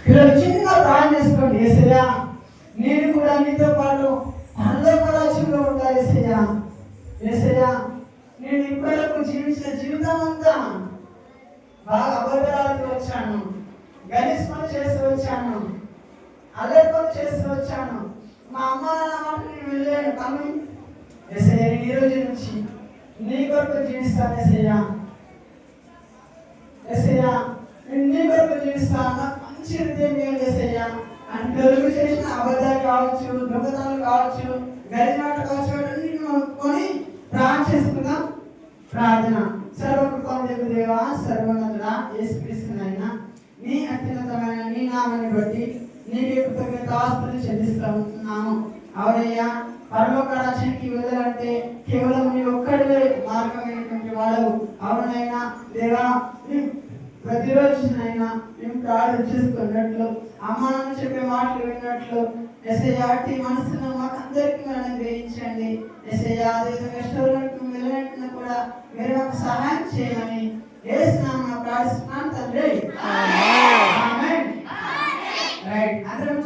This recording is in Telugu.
పిల్లలు చిన్న ప్రాణం చేసుకోండి. యేసయ్యా నేను కూడా నీతో పాటు పరలోక రాజ్యంలో ఉండాలి. యేసయ్యా యేసయ్యా నేను ఇప్పటివరకు జీవించిన జీవితం అంతా బాగా అబద్ధాలతో వచ్చాను, గలీజ్ పని చేస్తూ వచ్చాను, అల్లరి పని చేస్తూ వచ్చాను. మా అమ్మ నాన్న మాట నేను వెళ్ళాను. కానీ యేసయ్యా నేను ఈ రోజు నుంచి నీ కొరకు జీవిస్తాను. యేసయ్యా యేసయ్యా నేను నీ కొరకు జీవిస్తాను. నాకు మంచి హృదయం ఇవ్వండి యేసయ్యా. అని తెలుగు చేసిన అబద్ధాలు కావచ్చు, దొంగతనాలు కావచ్చు, గలీజ్ మాట కావచ్చు, అన్నింటిని ఒప్పుకొని ప్రార్థన చేసుకుందాం. ప్రార్థన. సర్వకృపాదేవి దేవా, సర్వోన్నతుడా, యేసుక్రీస్తునైనా నీ అత్యున్నతమైన నీ నామాన్ని బట్టి నీకే కృతజ్ఞతాస్తుతులు చెల్లిస్తూ ఉంటున్నాము. అవునయ్యా, పరలోక రాజ్యానికి వెళ్ళాలంటే కేవలం నీ ఒక్కడివే మార్గమైనటువంటి వాడవు. అవునైనా దేవా, ప్రతిరోజునైనా మేము ప్రార్థన చేసుకున్నట్లు, అమ్మాను చెప్పే మాటలు విన్నట్లు యేసయ్యా అట్టి మనసును మాకు అందరికీ మనం గ్రహించండి. యేసయ్యా అదేవిధంగా స్టోర్లకు వెళ్ళినట్టు కూడా మీరు మాకు సహాయం చేయమని యేసు నామమున ప్రార్థిస్తున్నాను తండ్రి. ఆమేన్. రైట్. అందరం